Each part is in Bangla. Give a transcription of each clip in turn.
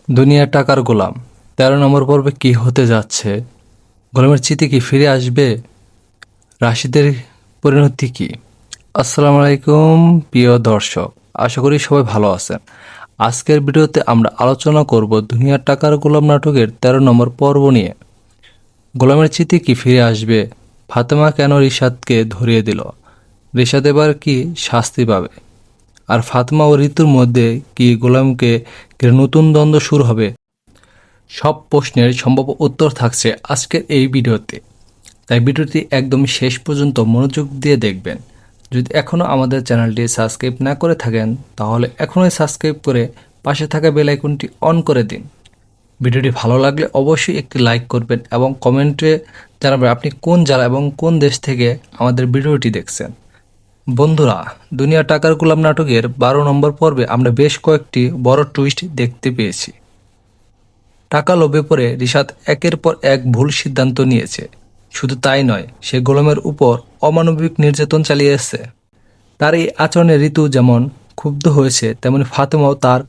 দুনিয়ার টাকার গোলাম ১৩ নম্বর পর্বে কি হতে যাচ্ছে? গোলামের চিতি কি ফিরে আসবে? রাশিদের পরিণতি কি? আসসালামু আলাইকুম প্রিয় দর্শক, আশা করি সবাই ভালো আছেন। আজকের ভিডিওতে আমরা আলোচনা করব দুনিয়ার টাকার গোলাম নাটকের ১৩ নম্বর পর্ব নিয়ে। গোলামের চিতি কি ফিরে আসবে? ফাতেমা কেন রিশাদকে ধরিয়ে দিল? রিশাদ এবার কি শাস্তি পাবে? আর ফাতেমা ও ঋতুর মধ্যে কি গোলামকে ঘিরে নতুন দ্বন্দ্ব শুরু হবে? সব প্রশ্নের সম্ভাব্য উত্তর থাকছে আজকের এই ভিডিওতে, তাই ভিডিওটি একদম শেষ পর্যন্ত মনোযোগ দিয়ে দেখবেন। যদি এখনও আমাদের চ্যানেলটি সাবস্ক্রাইব না করে থাকেন তাহলে এখনই সাবস্ক্রাইব করে পাশে থাকা বেল আইকনটি অন করে দিন। ভিডিওটি ভালো লাগলে অবশ্যই একটি লাইক করবেন এবং কমেন্টে জানাবেন আপনি কোন জেলা এবং কোন দেশ থেকে আমাদের ভিডিওটি দেখছেন। বন্ধুরা, দুনিয়া টাকার গোলাম নাটকের ১২ নম্বর পর্বে আমরা বেশ কয়েকটি বড় টুইস্ট দেখতে পেয়েছি। টাকা লোভে পড়ে রিশাদ একের পর এক ভুল সিদ্ধান্ত নিয়েছে। শুধু তাই নয়, সে গোলামের উপর অমানবিক নির্যাতন চালিয়েছে। তার এই আচরণে ঋতু যেমন ক্ষুব্ধ হয়েছে, তেমনি ফাতেমাও তার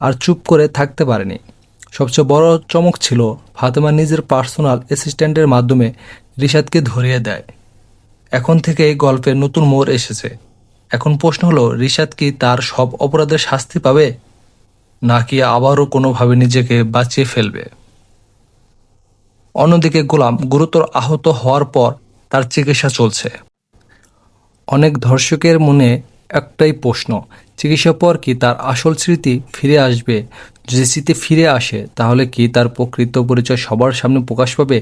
আর চুপ করে থাকতে পারেনি। সবচেয়ে বড় চমক ছিল ফাতেমা নিজের পার্সোনাল অ্যাসিস্ট্যান্টের মাধ্যমে রিশাদকে ধরিয়ে দেয়। এখন থেকে এই গল্পের নতুন মোড় এসেছে। এখন প্রশ্ন হলো, রিশাদ কি তার সব অপরাধের শাস্তি পাবে, নাকি আবারও কোনোভাবে নিজেকে বাঁচিয়ে ফেলবে? অন্যদিকে গোলাম গুরুতর আহত হওয়ার পর তার চিকিৎসা চলছে। অনেক দর্শকের মনে একটাই প্রশ্ন, চিকিৎসার পর কি তার আসল স্মৃতি ফিরে আসবে? যদি স্মৃতি ফিরে আসে তাহলে কি তার প্রকৃত পরিচয় সবার সামনে প্রকাশ পাবে?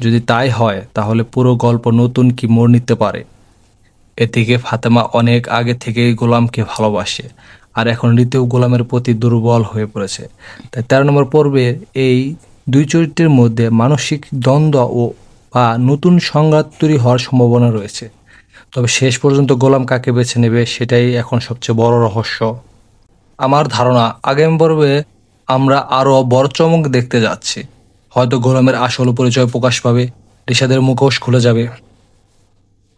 যদি তাই হয় তাহলে পুরো গল্প নতুন কি মোড় নিতে পারে? এদিকে ফাতেমা অনেক আগে থেকেই গোলামকে ভালোবাসে, আর এখন ঋতুও গোলামের প্রতি দুর্বল হয়ে পড়েছে। তাই ১৩ নম্বর পর্বের এই দুই চরিত্রের মধ্যে মানসিক দ্বন্দ্ব বা নতুন সংঘাত তৈরি হওয়ার সম্ভাবনা রয়েছে। তবে শেষ পর্যন্ত গোলাম কাকে বেছে নেবে সেটাই এখন সবচেয়ে বড় রহস্য। আমার ধারণা আগামী পর্বে আমরা আরও বড় চমক দেখতে যাচ্ছি। হয়তো গোলামের আসল পরিচয় প্রকাশ পাবে, রিশাদের মুখোশ খুলে যাবে,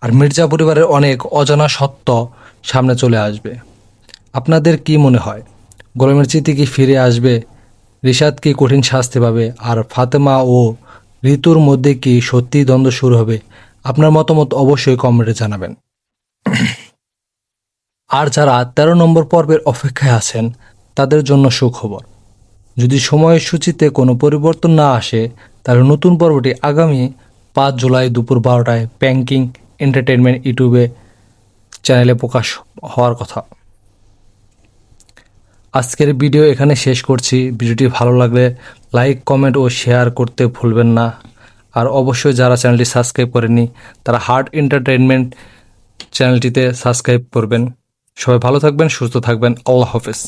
আর মির্জা পরিবারের অনেক অজানা সত্য সামনে চলে আসবে। আপনাদের কি মনে হয়, গোলামের চিঠি কি ফিরে আসবে? রিশাদ কি কঠিন শাস্তি পাবে? আর ফাতেমা ও ঋতুর মধ্যে কি সত্যিই দ্বন্দ্ব শুরু হবে? আপনার মতামত অবশ্যই কমেন্টে জানাবেন। আর যারা ১৩ নম্বর পর্বের অপেক্ষায় আছেন তাদের জন্য সুখবর। যদি সময়সূচিতে কোনো পরিবর্তন না আসে তাহলে নতুন পর্বটি আগামী ৫ জুলাই দুপুর ১২টায় ব্যাংকিং এন্টারটেনমেন্ট ইউটিউবে চ্যানেলে প্রকাশ হওয়ার কথা। আজকের ভিডিও এখানে শেষ করছি। ভিডিওটি ভালো লাগলে লাইক, কমেন্ট ও শেয়ার করতে ভুলবেন না। আর অবশ্যই যারা চ্যানেলটি সাবস্ক্রাইব করেনি তারা হার্ট এন্টারটেনমেন্ট চ্যানেলটিতে সাবস্ক্রাইব করবেন। সবাই ভালো থাকবেন, সুস্থ থাকবেন। আল্লাহ হাফেজ।